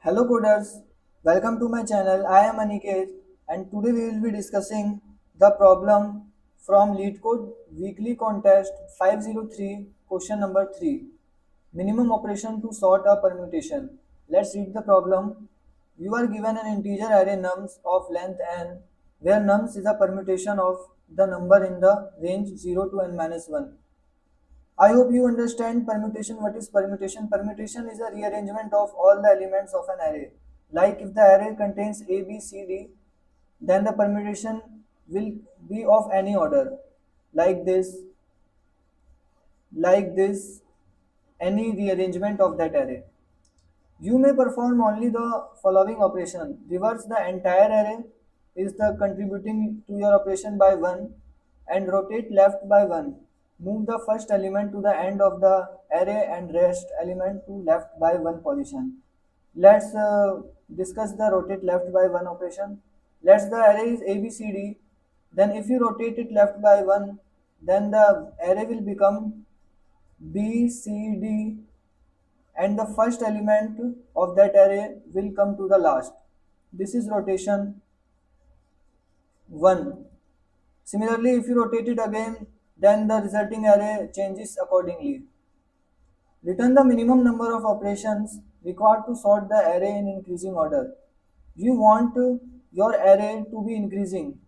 Hello coders, welcome to my channel. I am Aniket and today we will be discussing the problem from LeetCode weekly contest 503 question number 3 minimum operation to sort a permutation. Let's read the problem. You are given an integer array nums of length n where nums is a permutation of the number in the range 0 to n minus 1. I hope you understand permutation. What is permutation? Permutation is a rearrangement of all the elements of an array. Like if the array contains A, B, C, D, then the permutation will be of any order. Like this, any rearrangement of that array. You may perform only the following operation. Reverse the entire array is the contributing to your operation by 1 and rotate left by 1. Move the first element to the end of the array and rest element to left by 1 position. Let's discuss the rotate left by 1 operation. Let's the array is ABCD. Then if you rotate it left by 1, then the array will become BCD and the first element of that array will come to the last. This is rotation 1. Similarly, if you rotate it again, then the resulting array changes accordingly. Return the minimum number of operations required to sort the array in increasing order. You want your array to be increasing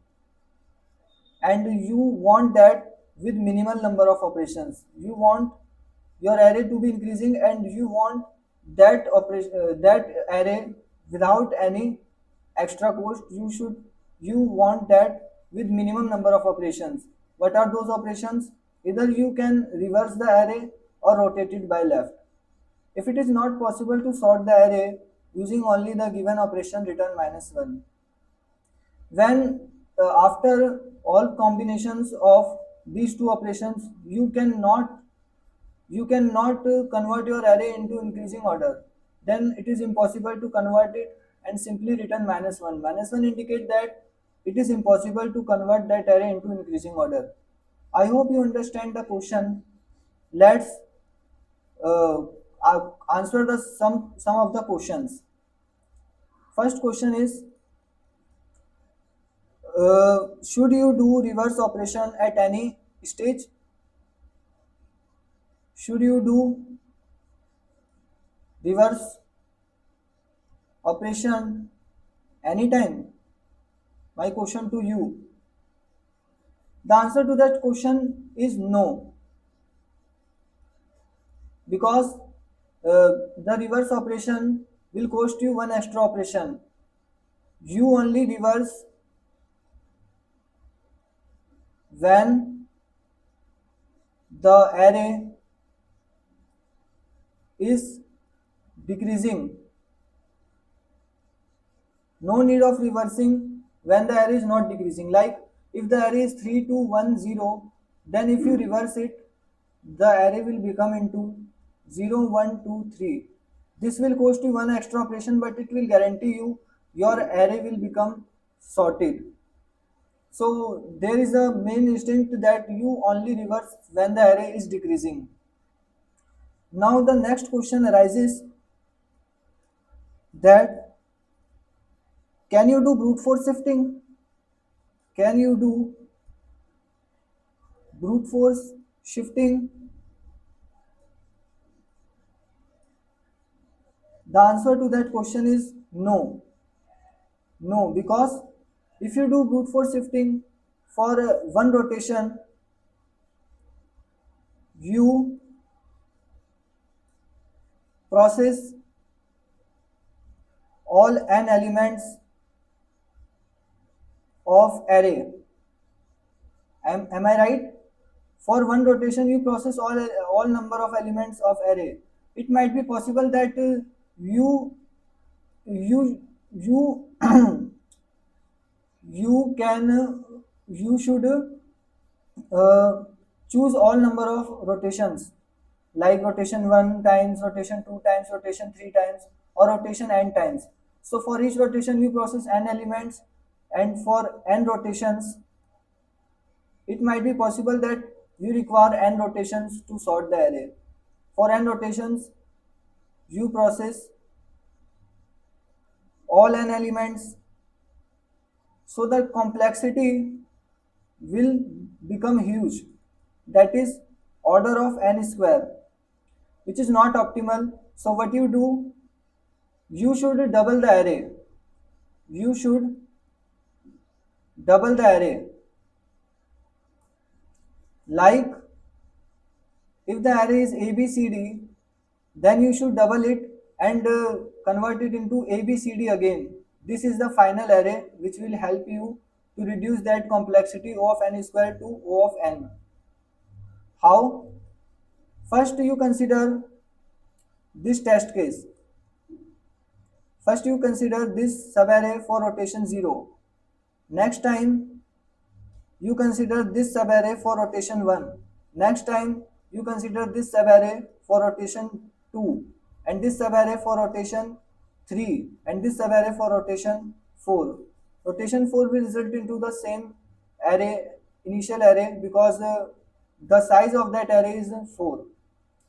and you want that with minimal number of operations. You want your array to be increasing and you want that array without any extra cost. You want that with minimum number of operations. What are those operations? Either you can reverse the array or rotate it by left. If it is not possible to sort the array using only the given operation, return -1. When after all combinations of these two operations, you cannot convert your array into increasing order, then it is impossible to convert it and simply return -1. -1 indicate that it is impossible to convert that array into increasing order. I hope you understand the question. Let's uh, answer the some of the questions. First question is, should you do reverse operation at any stage? Should you do reverse operation anytime? My question to you. The answer to that question is no, because the reverse operation will cost you one extra operation. You only reverse when the array is decreasing. No need of reversing when the array is not decreasing. Like if the array is 3210, then if you reverse it, the array will become into 0123. This will cost you one extra operation, but it will guarantee you your array will become sorted. So there is a main instinct that you only reverse when the array is decreasing. Now the next question arises that can you do brute force shifting? Can you do brute force shifting? The answer to that question is no. No, because if you do brute force shifting for one rotation, you process all n elements of array. Am I right? For one rotation, you process all number of elements of array. It might be possible that you you you you can you should uh, choose all number of rotations, like rotation 1 times, rotation 2 times, rotation 3 times, or rotation n times. So for each rotation you process n elements, and for n rotations it might be possible that you require n rotations to sort the array. For n rotations you process all n elements, so the complexity will become huge, that is order of n square, which is not optimal. So what you do, you should double the array. You should double the array. Like if the array is ABCD, then you should double it and convert it into ABCD again. This is the final array which will help you to reduce that complexity O of n square to O of n. How? First you consider this test case. First you consider this subarray for rotation 0. Next time you consider this subarray for rotation 1. Next time you consider this subarray for rotation 2, and this subarray for rotation 3, and this subarray for rotation 4. Rotation 4 will result into the same array, initial array, because the size of that array is 4.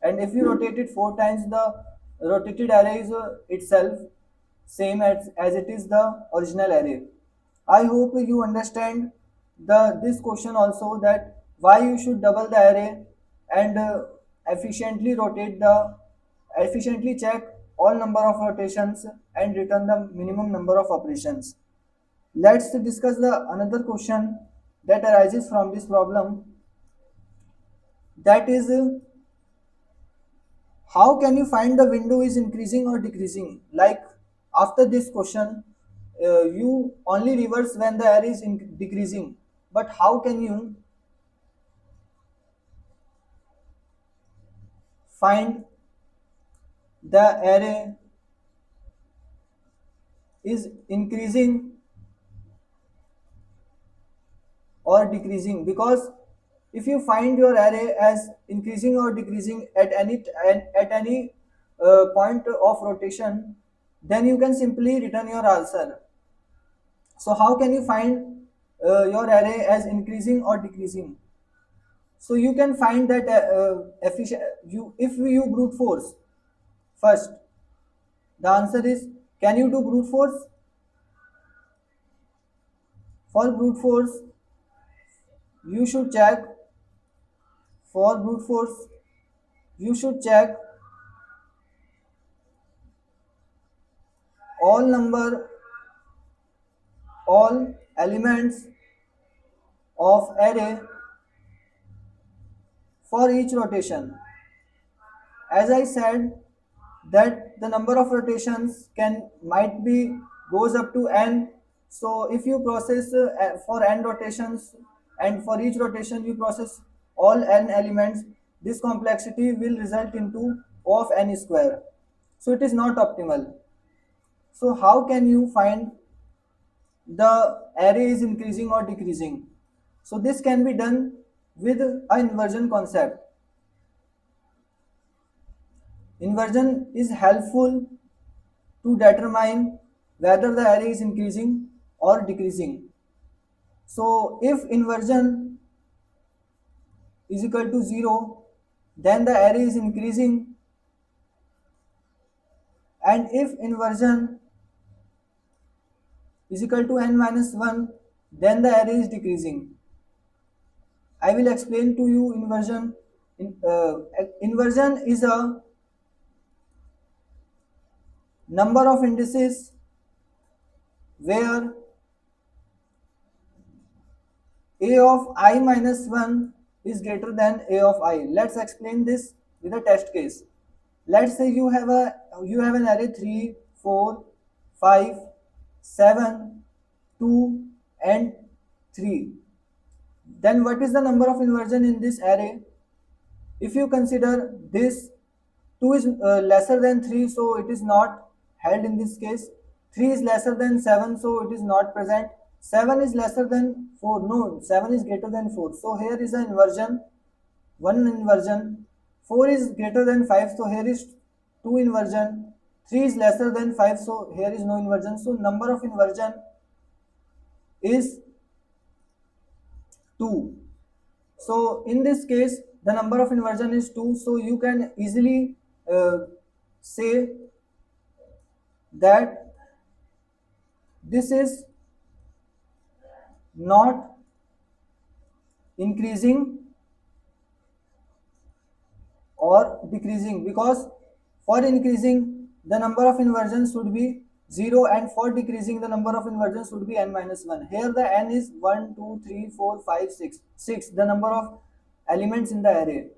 And if you rotate it 4 times, the rotated array is itself same as it is the original array. I hope you understand this question also, that why you should double the array and efficiently check all number of rotations and return the minimum number of operations. Let's discuss the another question that arises from this problem, that is how can you find the window is increasing or decreasing. Like after this question, you only reverse when the array is decreasing, but how can you find the array is increasing or decreasing? Because if you find your array as increasing or decreasing at any point of rotation, then you can simply return your answer. So how can you find your array as increasing or decreasing? So you can find that if you brute force first. The answer is, can you do brute force? For brute force, you should check. For brute force, you should check all number, all elements of array for each rotation. As I said, that the number of rotations might be goes up to n. So if you process for n rotations, and for each rotation you process all n elements, this complexity will result into O of n square. So it is not optimal. So how can you find the array is increasing or decreasing? So this can be done with an inversion concept. Inversion is helpful to determine whether the array is increasing or decreasing. So if inversion is equal to 0, then the array is increasing, and if inversion is equal to n minus 1, then the array is decreasing. I will explain to you inversion. Inversion is a number of indices where a of I minus 1 is greater than a of I. Let's explain this with a test case. Let's say you have an array 3, 4, 5, 7, 2 and 3. Then what is the number of inversion in this array? If you consider this 2 is lesser than 3, so it is not held in this case. 3 is lesser than 7, so it is not present. 7 is lesser than 4, no, 7 is greater than 4. So here is an inversion, one inversion. 4 is greater than 5, so here is 2 inversion. 3 is lesser than 5, so here is no inversion. So number of inversion is 2. So in this case, the number of inversion is 2. So you can easily say that this is not increasing or decreasing, because for increasing the number of inversions should be 0 and for decreasing the number of inversions should be n minus 1. Here the n is 1, 2, 3, 4, 5, 6. 6 the number of elements in the array.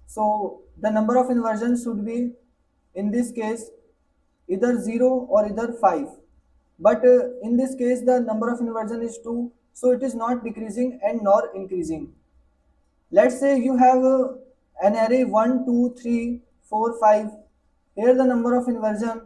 So the number of inversions should be in this case either 0 or either 5. But in this case the number of inversion is 2, so it is not decreasing and nor increasing. Let's say you have an array 1, 2, 3, 4, 5. Here the number of inversion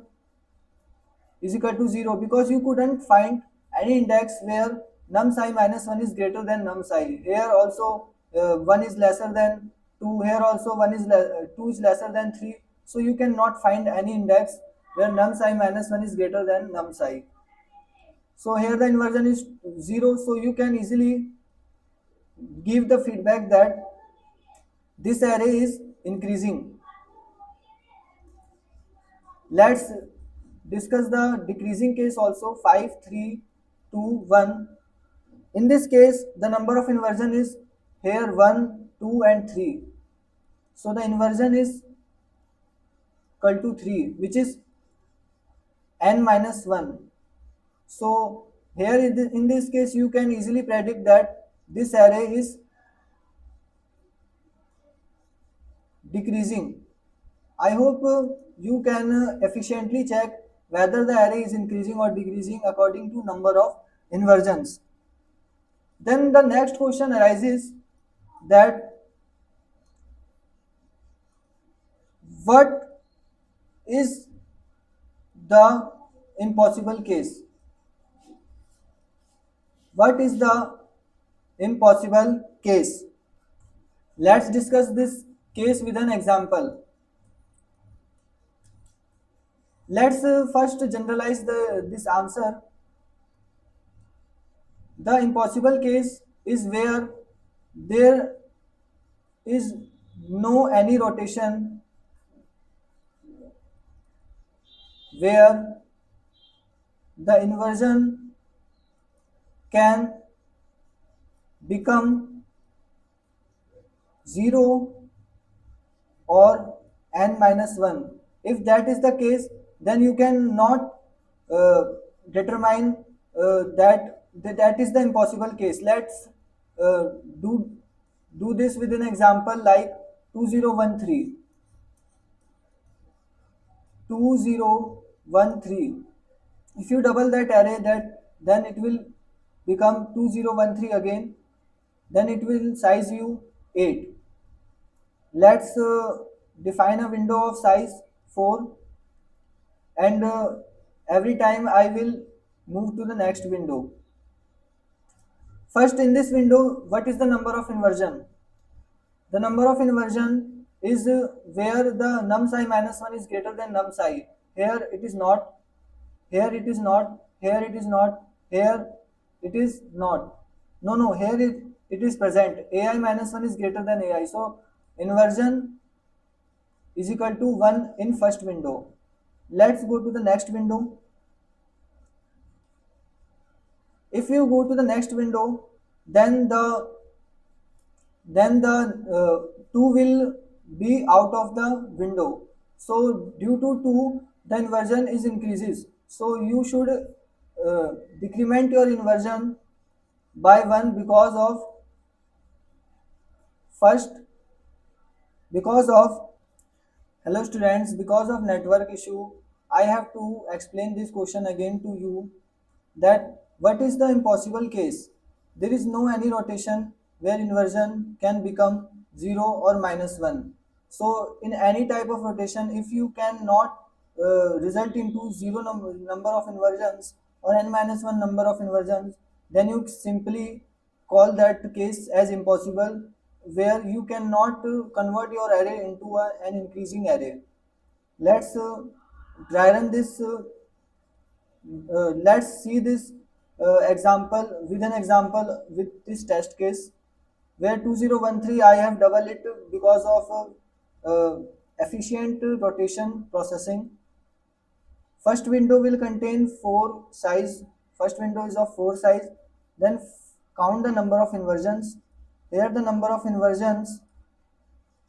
is equal to 0 because you couldn't find any index where num psi minus 1 is greater than num psi. Here also 1 is lesser than 2. Here also 2 is lesser than 3. So you cannot find any index where num psi minus 1 is greater than num psi. So here the inversion is 0. So you can easily give the feedback that this array is increasing. Let's discuss the decreasing case also. 5, 3, 2, 1. In this case the number of inversion is here 1, 2 and 3. So the inversion is equal to 3, which is n minus 1. So here in this case you can easily predict that this array is decreasing. I hope you can efficiently check whether the array is increasing or decreasing according to number of inversions. Then the next question arises that what is the impossible case? What is the impossible case? Let's discuss this case with an example. Let's first generalize this answer. The impossible case is where there is no any rotation, where the inversion can become 0 or n minus 1. If that is the case, then you cannot determine that is the impossible case. Let's uh, do this with an example like 2013. 2013. If you double that array, then it will become 2013 again. Then it will size you 8. Let's define a window of size 4, and every time I will move to the next window. First in this window, what is the number of inversion? The number of inversion is where the num psi minus 1 is greater than num psi. Here it is not, here it is not, here it is not, here it is not. No, here it is present. Ai minus 1 is greater than ai. So inversion is equal to 1 in first window. Let's go to the next window. If you go to the next window, then the 2 will be out of the window. So due to 2 the inversion is increases. So you should decrement your inversion by 1 because of first because of hello students, because of network issue I have to explain this question again to you, that what is the impossible case? There is no any rotation where inversion can become 0 or minus 1. So in any type of rotation, if you cannot result into 0 number of inversions or n minus 1 number of inversions, then you simply call that case as impossible, where you cannot convert your array into an increasing array. Let's try run this. Let's see this example with an example with this test case, where 2013 I have double it because of efficient rotation processing. First window will contain 4 size first window is of 4 size, then count the number of inversions. Here the number of inversions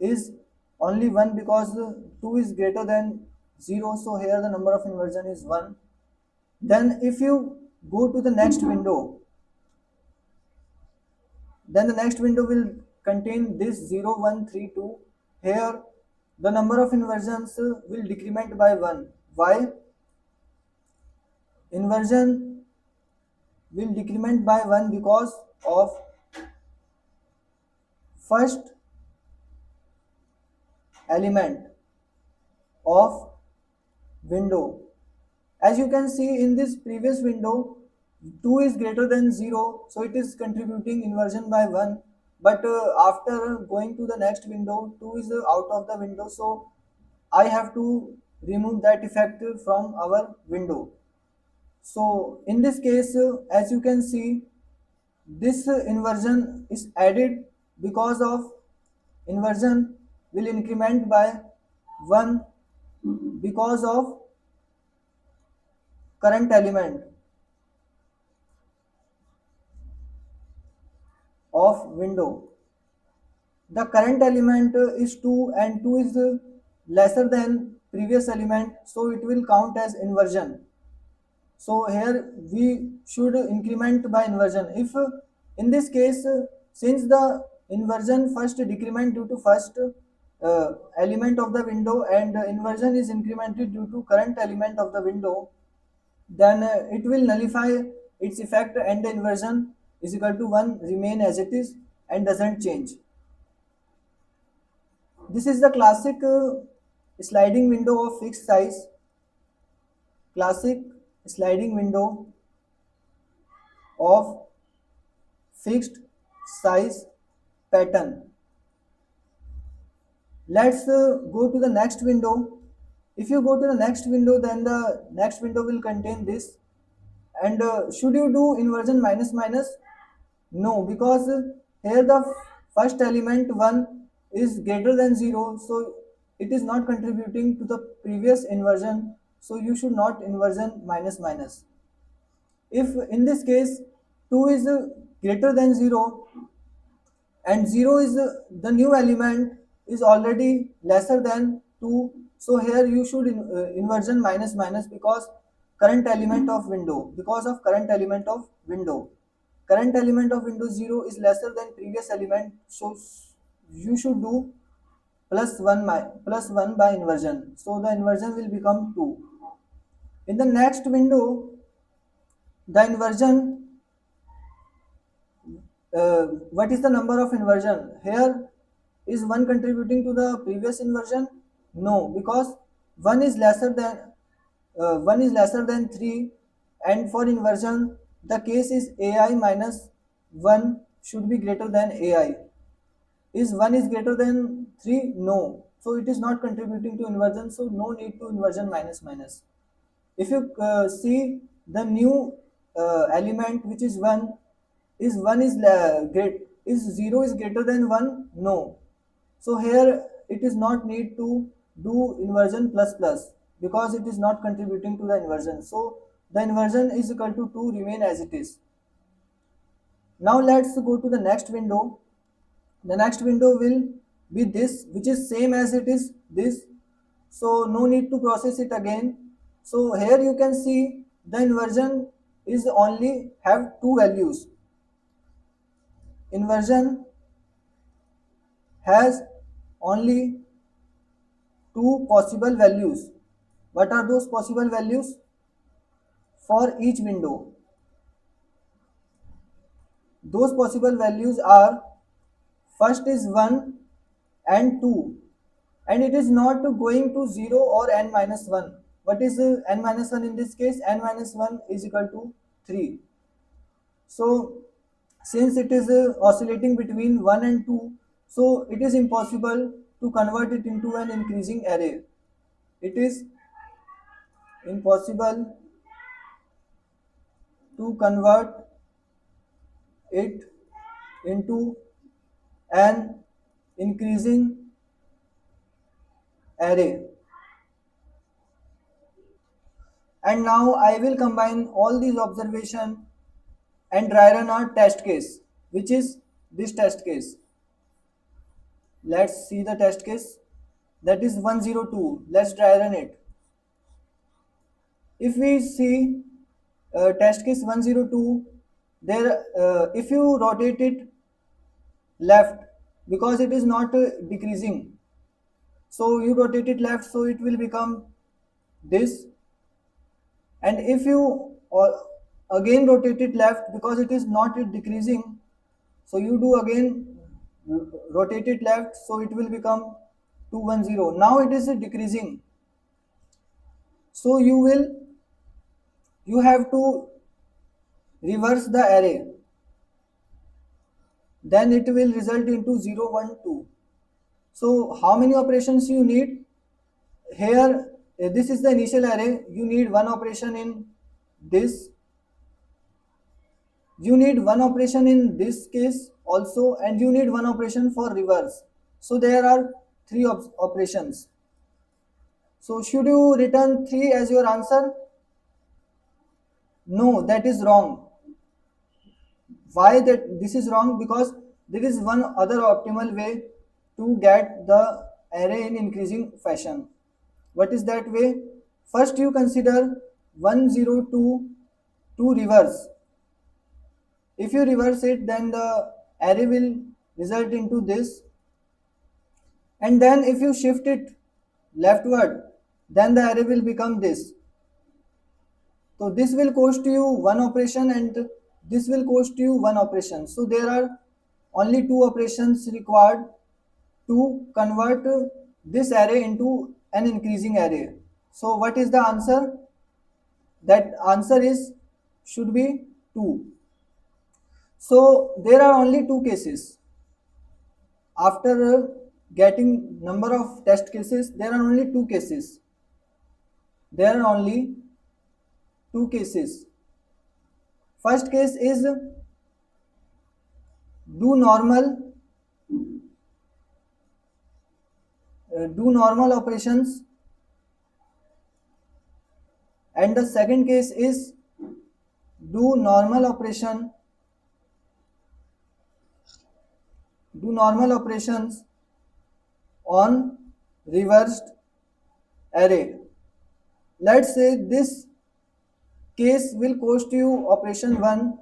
is only 1 because 2 is greater than 0, so here the number of inversion is 1. Then if you go to the next window, then the next window will contain this 0, 1, 3, 2. Here the number of inversions will decrement by 1. Why? Inversion will decrement by 1 because of first element of window. As you can see in this previous window, 2 is greater than 0, so it is contributing inversion by 1. But after going to the next window, 2 is out of the window, so I have to remove that effect from our window. So in this case, as you can see, this inversion is added because of inversion will increment by 1 because of current element of window. The current element is 2 and 2 is lesser than previous element, so it will count as inversion. So here we should increment by inversion. If in this case, since the inversion first decrement due to first element of the window and inversion is incremented due to current element of the window, then it will nullify its effect and the inversion is equal to 1 remain as it is and doesn't change. This is the classic sliding window of fixed size. Classic sliding window of fixed size pattern. Let's go to the next window. If you go to the next window, then the next window will contain this. And should you do inversion minus minus? No, because here the first element 1 is greater than 0, so it is not contributing to the previous inversion, so you should not inversion minus minus. If in this case 2 is greater than 0 and 0 is the new element is already lesser than 2, so here you should inversion minus minus because current element of window, because of current element of window. Current element of window 0 is lesser than previous element, so you should do plus 1 by inversion, so the inversion will become 2. In the next window, the inversion, what is the number of inversion? Here is 1 contributing to the previous inversion? No, because 1 is lesser than 1 is lesser than 3, and for inversion the case is ai minus 1 should be greater than ai. Is 1 is greater than 3? No. So it is not contributing to inversion, so no need to inversion minus minus. If you see the new element which is 1 is great, is 0 is greater than 1? No. So here it is not need to do inversion plus plus because it is not contributing to the inversion. So the inversion is equal to 2 remain as it is. Now let's go to the next window. The next window will be this, which is same as it is this, so no need to process it again. So here you can see the inversion is only have two values. Inversion has only two possible values. What are those possible values for each window? Those possible values are first is 1 and 2, and it is not going to 0 or n minus 1. What is n minus 1 in this case? N minus 1 is equal to 3. So since it is oscillating between 1 and 2, so it is impossible to convert it into an increasing array. It is impossible to convert it into an increasing array. And now I will combine all these observation and dry run a test case, which is this test case. Let's see the test case. That is 102. Let's dry run it. If we see test case 102, there if you rotate it left, because it is not decreasing, so you rotate it left, so it will become this. And if you again rotate it left, because it is not decreasing, so you do again rotate it left, so it will become 210. Now it is decreasing, so you have to reverse the array, then it will result into 0 1 2. So how many operations you need here? This is the initial array. You need one operation in this, you need one operation in this case also, and you need one operation for reverse. So there are three operations. So should you return 3 as your answer? No, that is wrong. Why that this is wrong? Because there is one other optimal way to get the array in increasing fashion. What is that way? First you consider 102 to reverse. If you reverse it, then the array will result into this. And then if you shift it leftward, then the array will become this. So this will cost you one operation and this will cost you one operation. So there are only two operations required to convert this array into an increasing array. So what is the answer? That answer is should be 2. So there are only two cases. After getting number of test cases, there are only two cases. There are only two cases. First case is do normal operations, and the second case is do normal operations on reversed array. Let's say this case will cost you operation 1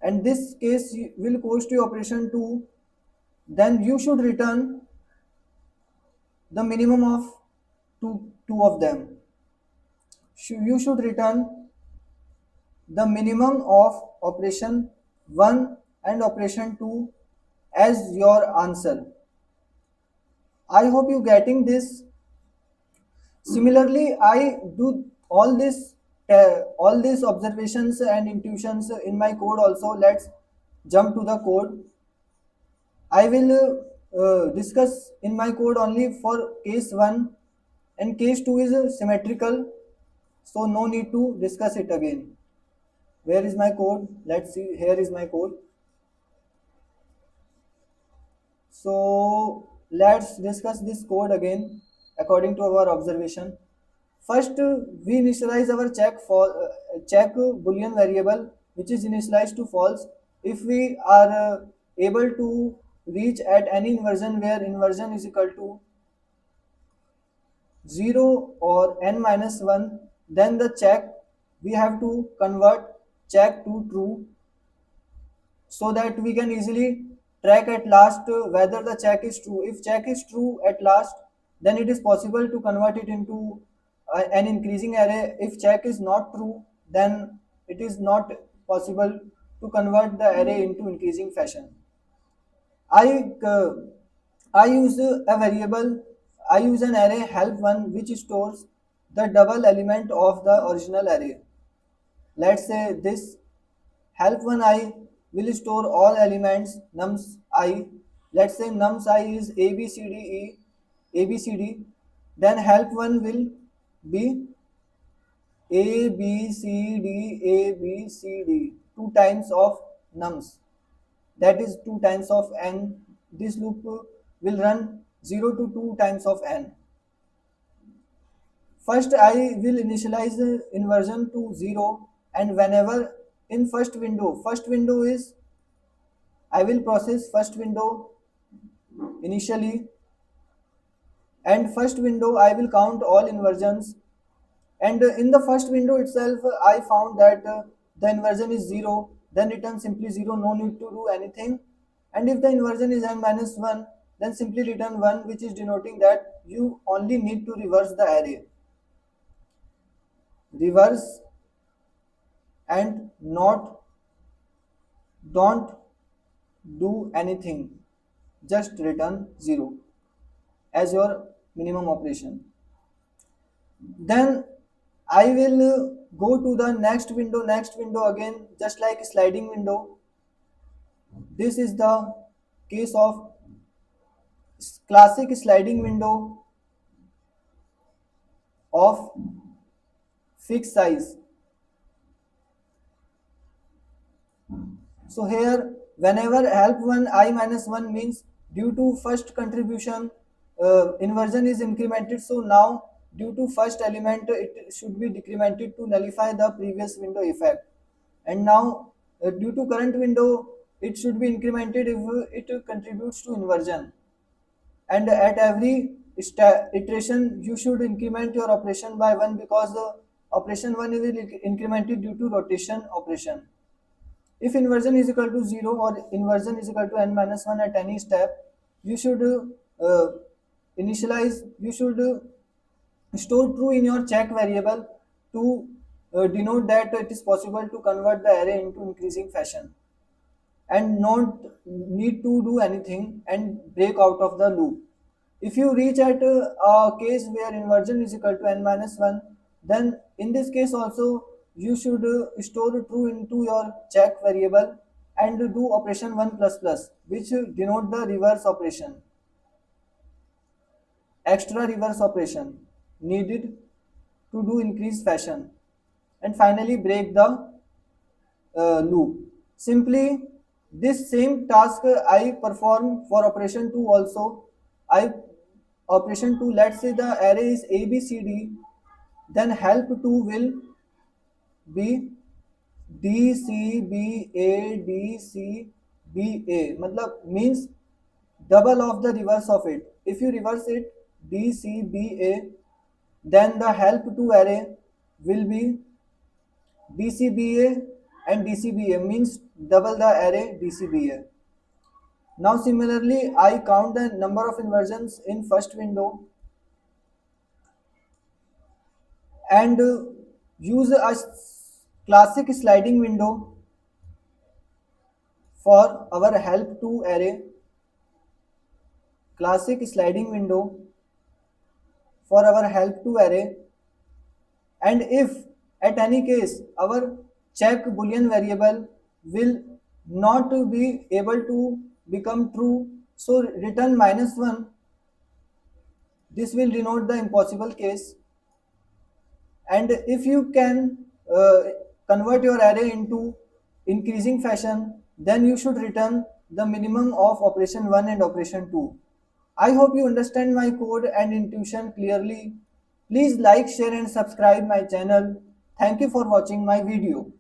and this case will cost you operation 2, then you should return the minimum of two of them. You should return the minimum of operation 1 and operation 2 as your answer. I hope you getting this. Similarly, I do all these observations and intuitions in my code also. Let's jump to the code. I will discuss in my code only for case 1, and case 2 is symmetrical, so no need to discuss it again. Where is my code? Let's see. Here is my code. So let's discuss this code again according to our observation. First, we initialize our check boolean variable, which is initialized to false. If we are able to reach at any inversion where inversion is equal to 0 or n minus 1, then the check we have to convert check to true, so that we can easily track at last whether the check is true. If check is true at last, then it is possible to convert it into an increasing array. If check is not true, then it is not possible to convert the array into increasing fashion. I uh, I use a variable. I use an array help1 which stores the double element of the original array. Let's say this help1 I will store all elements nums I. Let's say nums I is abcde then help1 will be abcd two times of nums, that is 2 times of n. This loop will run 0 to 2 times of n. First, I will initialize the inversion to 0, and whenever in first window is I will process first window initially, and first window I will count all inversions. And in the first window itself, I found that the inversion is 0, then return simply 0, no need to do anything. And if the inversion is n minus 1, then simply return 1, which is denoting that you only need to reverse the array. Reverse and not don't do anything, just return 0 as your minimum operation. Then I will go to the next window again, just like sliding window. This is the case of classic sliding window of fixed size. So here, whenever help 1 I minus 1 means due to first contribution, inversion is incremented. So now due to first element, it should be decremented to nullify the previous window effect. And now due to current window, it should be incremented if it contributes to inversion. And at every iteration, you should increment your operation by 1, because the operation 1 will incremented due to rotation operation. If inversion is equal to 0 or inversion is equal to n minus 1 at any step, you should you should store true in your check variable to denote that it is possible to convert the array into increasing fashion, and not need to do anything and break out of the loop. If you reach at a case where inversion is equal to n minus 1, then in this case also you should store true into your check variable and do operation 1 plus plus, which denote the reverse operation, extra reverse operation needed to do increase fashion, and finally break the loop. Simply this same task I perform for operation 2 also. I operation 2, let's say the array is ABCD, then help 2 will be DCBA matlab means double of the reverse of it. If you reverse it DCBA, then the help 2 array will be DCBA, and DCBA means double the array DCBA. Now similarly, I count the number of inversions in first window and use a classic sliding window for our help to array. Classic sliding window for our help to array, and if at any case our check boolean variable will not be able to become true, so return -1. This will denote the impossible case. And if you can convert your array into increasing fashion, then you should return the minimum of operation 1 and operation 2. I hope you understand my code and intuition clearly. Please like, share and subscribe my channel. Thank you for watching my video.